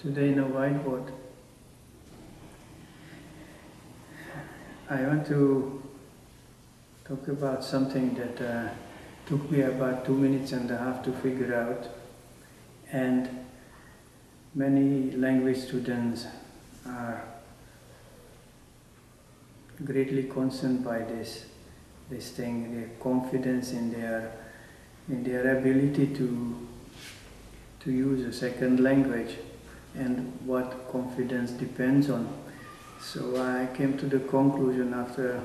today in a whiteboard. I want to talk about something that took me about 2.5 minutes to figure out, and many language students are greatly concerned by this thing, their confidence in their ability to use a second language, and what confidence depends on. So I came to the conclusion after a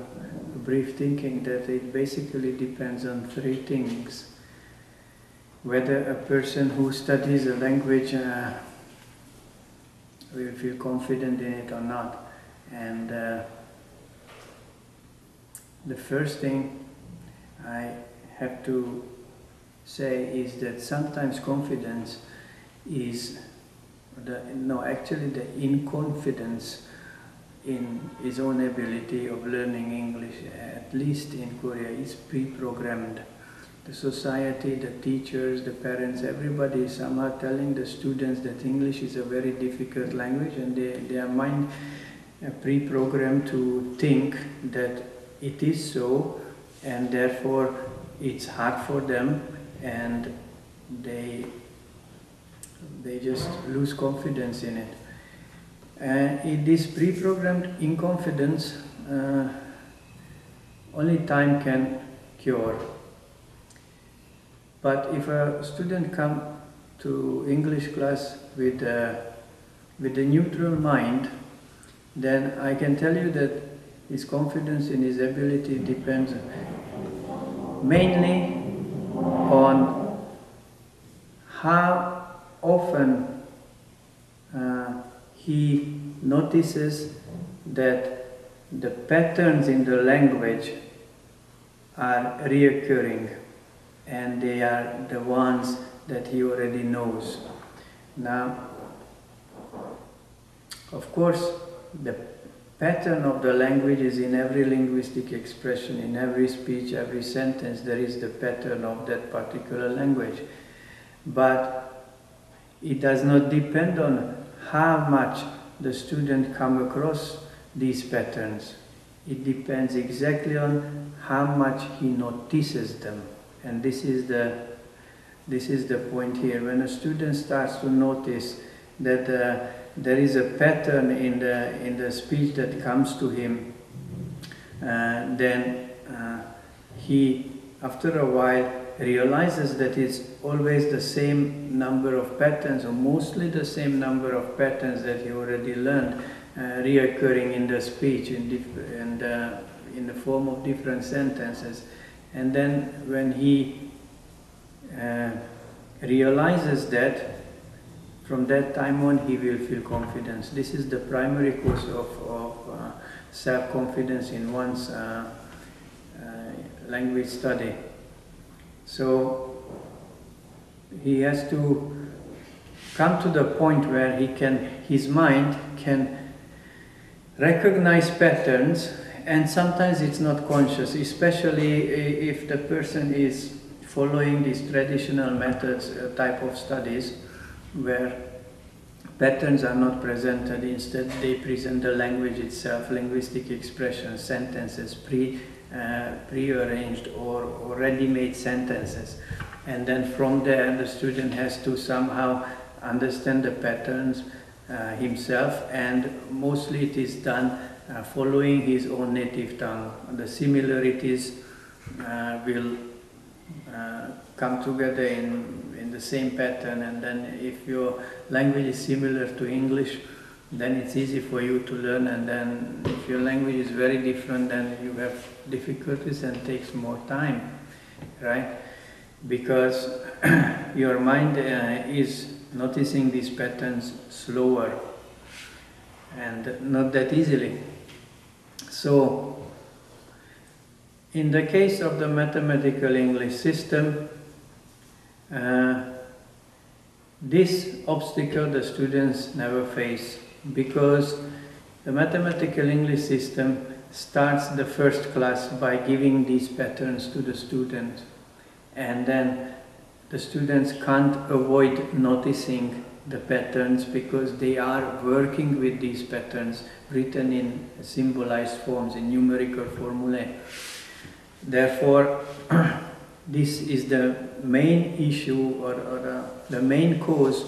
brief thinking that it basically depends on 3 things. Whether a person who studies a language will feel confident in it or not. And the first thing I have to say is that sometimes confidence is the inconfidence in his own ability of learning English, at least in Korea, is pre-programmed. The society, the teachers, the parents, everybody is somehow telling the students that English is a very difficult language, and their mind pre-programmed to think that it is so, and therefore it's hard for them, and they just lose confidence in it. It is pre-programmed inconfidence, only time can cure. But if a student comes to English class with a neutral mind, then I can tell you that his confidence in his ability depends mainly on how often he notices that the patterns in the language are reoccurring, and they are the ones that he already knows. Now, of course, the pattern of the language is in every linguistic expression, in every speech, every sentence, there is the pattern of that particular language. But it does not depend on how much the student comes across these patterns. It depends exactly on how much he notices them. And this is the point here. When a student starts to notice that there is a pattern in the speech that comes to him, then he, after a while, realizes that it's always the same number of patterns, or mostly the same number of patterns that he already learned, reoccurring in the speech in the form of different sentences. And then when he realizes that, from that time on he will feel confidence. This is the primary cause of self-confidence in one's language study. So he has to come to the point where his mind can recognize patterns, and sometimes it's not conscious, especially if the person is following these traditional methods, type of studies, where patterns are not presented. Instead, they present the language itself, linguistic expressions, sentences, pre-arranged or ready-made sentences. And then from there, the student has to somehow understand the patterns himself, and mostly it is done following his own native tongue. The similarities will come together in the same pattern, and then if your language is similar to English, then it's easy for you to learn, and then if your language is very different, then you have difficulties and takes more time, right? Because your mind is noticing these patterns slower and not that easily. So, in the case of the mathematical English system, this obstacle the students never face, because the mathematical English system starts the first class by giving these patterns to the student, and then the students can't avoid noticing the patterns because they are working with these patterns written in symbolized forms, in numerical formulae. Therefore, this is the main issue or the main cause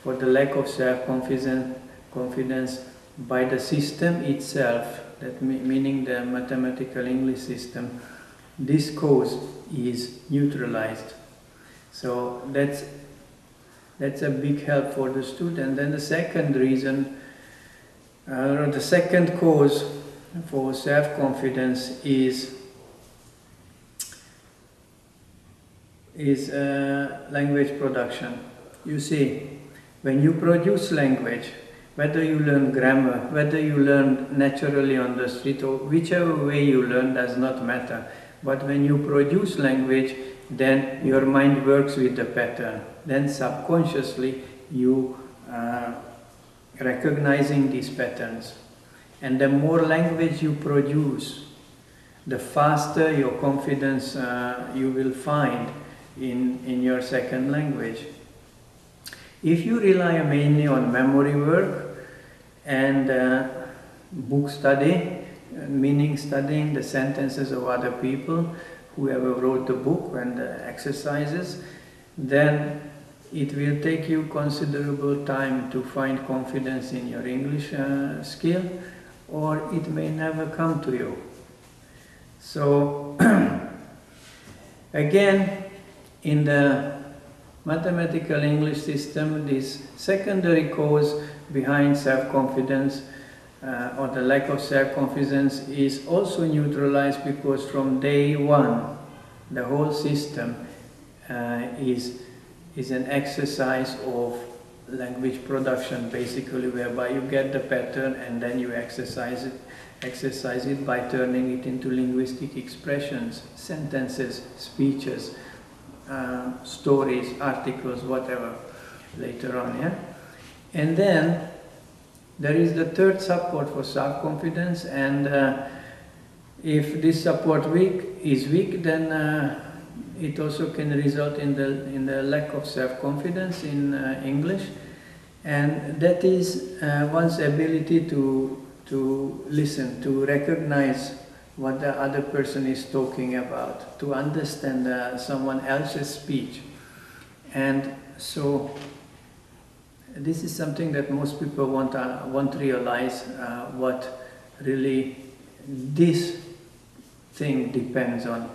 for the lack of self-confidence by the system itself, that meaning the mathematical English system. This cause is neutralized. So that's a big help for the student. Then the second reason, the second cause for self-confidence is language production. You see, when you produce language, whether you learn grammar, whether you learn naturally on the street, or whichever way you learn does not matter. But when you produce language, then your mind works with the pattern. Then subconsciously you recognizing these patterns. And the more language you produce, the faster your confidence you will find in your second language. If you rely mainly on memory work and book study, meaning studying the sentences of other people, whoever wrote the book and the exercises, then it will take you considerable time to find confidence in your English skill, or it may never come to you. So, again, in the mathematical English system, this secondary cause behind self-confidence or the lack of self-confidence is also neutralized because from day one, the whole system is an exercise of language production, basically, whereby you get the pattern and then you exercise it by turning it into linguistic expressions, sentences, speeches, stories, articles, whatever, later on, yeah? And then there is the third support for self-confidence, and if this support is weak, then it also can result in the lack of self-confidence in English, and that is one's ability to listen, to recognize what the other person is talking about, to understand someone else's speech. And so this is something that most people won't realize what really this thing depends on.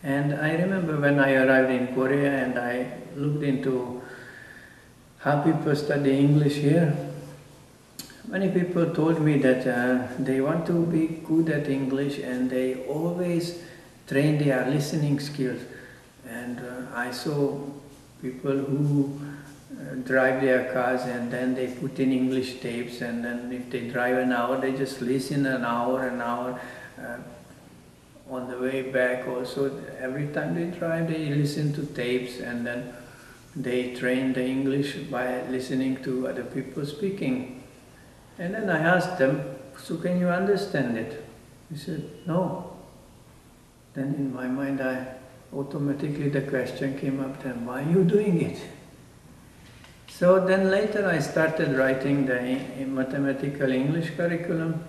And I remember when I arrived in Korea and I looked into how people study English here, many people told me that they want to be good at English and they always train their listening skills. And I saw people who drive their cars and then they put in English tapes, and then if they drive an hour, they just listen an hour. On the way back also, every time they drive, they listen to tapes, and then they train the English by listening to other people speaking. And then I asked them, so can you understand it? He said, no. Then in my mind, automatically the question came up, then why are you doing it? So then later I started writing the mathematical English curriculum,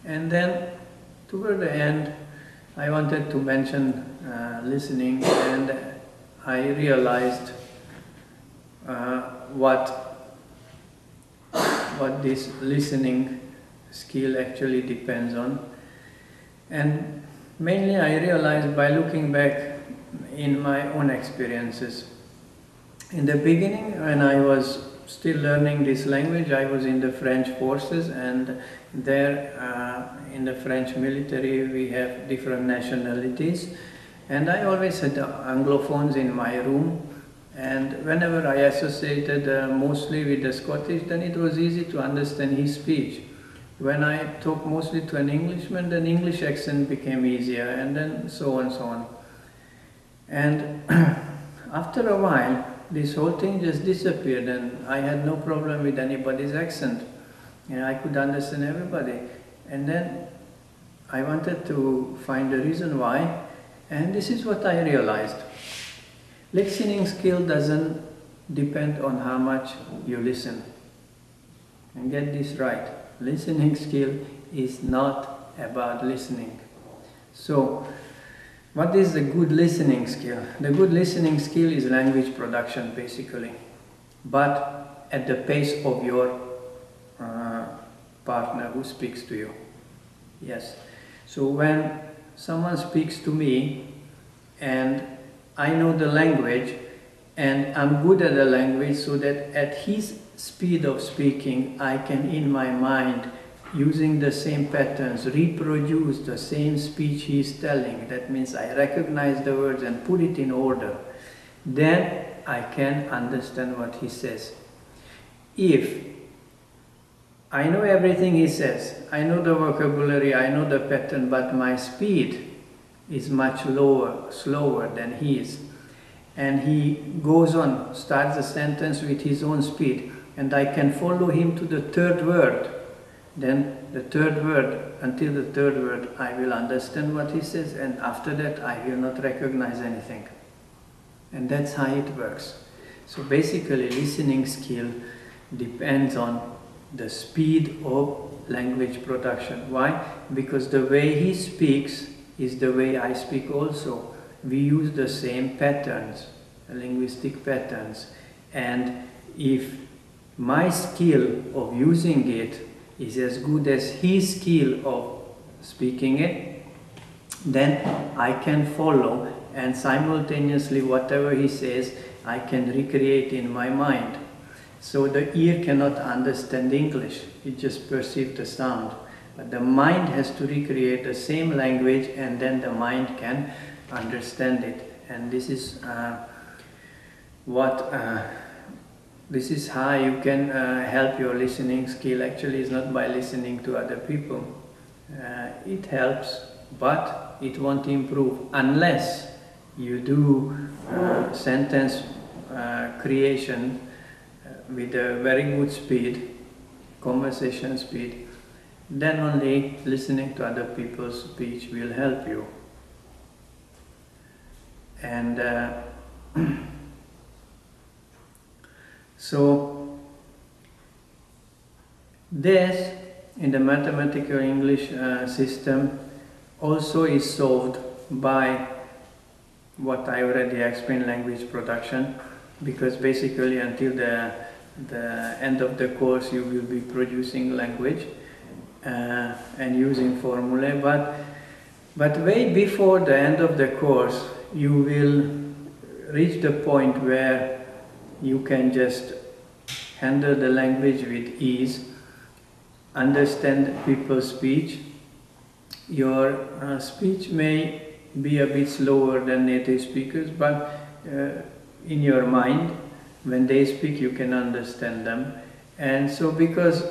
and then toward the end I wanted to mention listening, and I realized what this listening skill actually depends on. And mainly I realized by looking back in my own experiences. In the beginning, when I was still learning this language, I was in the French forces, and there in the French military we have different nationalities, and I always had Anglophones in my room, and whenever I associated mostly with the Scottish, then it was easy to understand his speech. When I talked mostly to an Englishman, then English accent became easier, and then so on and so on. And after a while, this whole thing just disappeared, and I had no problem with anybody's accent. And I could understand everybody. And then I wanted to find the reason why, and this is what I realized. Listening skill doesn't depend on how much you listen. And get this right, listening skill is not about listening. So, what is the good listening skill? The good listening skill is language production, basically, but at the pace of your partner who speaks to you. Yes. So when someone speaks to me and I know the language and I'm good at the language, so that at his speed of speaking I can in my mind, using the same patterns, reproduce the same speech he is telling. That means I recognize the words and put it in order. Then I can understand what he says. If I know everything he says, I know the vocabulary, I know the pattern, but my speed is much slower than his, and he goes on, starts a sentence with his own speed, and I can follow him to the third word. Then the third word, until the third word, I will understand what he says, and after that I will not recognize anything. And that's how it works. So basically listening skill depends on the speed of language production. Why? Because the way he speaks is the way I speak also. We use the same patterns, linguistic patterns, and if my skill of using it is as good as his skill of speaking it, then I can follow, and simultaneously whatever he says I can recreate in my mind. So the ear cannot understand English, it just perceives the sound. But the mind has to recreate the same language, and then the mind can understand it. And this is this is how you can help your listening skill. Actually, it's not by listening to other people. It helps, but it won't improve unless you do sentence creation with a very good speed, conversation speed. Then only listening to other people's speech will help you. And so this in the mathematical English system also is solved by what I already explained, language production, because basically until the end of the course you will be producing language and using formulae, but way before the end of the course you will reach the point where you can just handle the language with ease, understand people's speech. Your speech may be a bit slower than native speakers, but in your mind, when they speak, you can understand them. And so because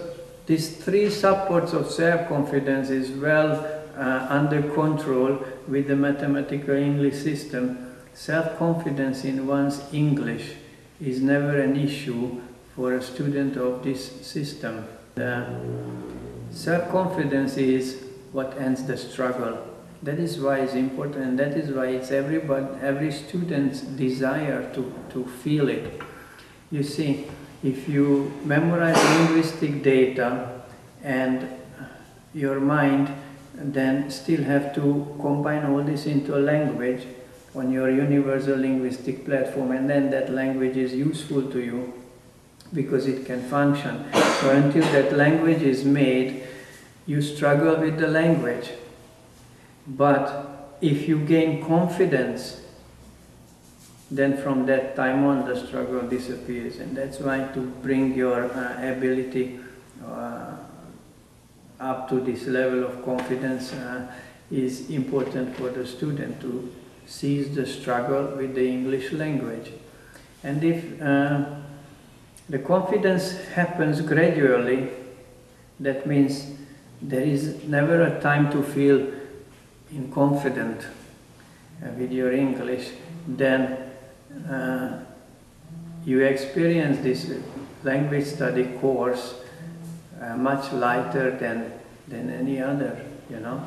these three supports of self-confidence is well under control with the mathematical English system, self-confidence in one's English is never an issue for a student of this system. Self-confidence is what ends the struggle. That is why it's important, and that is why it's every student's desire to feel it. You see, if you memorize linguistic data and your mind then still have to combine all this into a language on your universal linguistic platform, and then that language is useful to you because it can function. So until that language is made, you struggle with the language. But if you gain confidence, then from that time on the struggle disappears. And that's why to bring your ability up to this level of confidence is important for the student to cease the struggle with the English language. And if the confidence happens gradually, that means there is never a time to feel inconfident with your English, then you experience this language study course much lighter than any other, you know.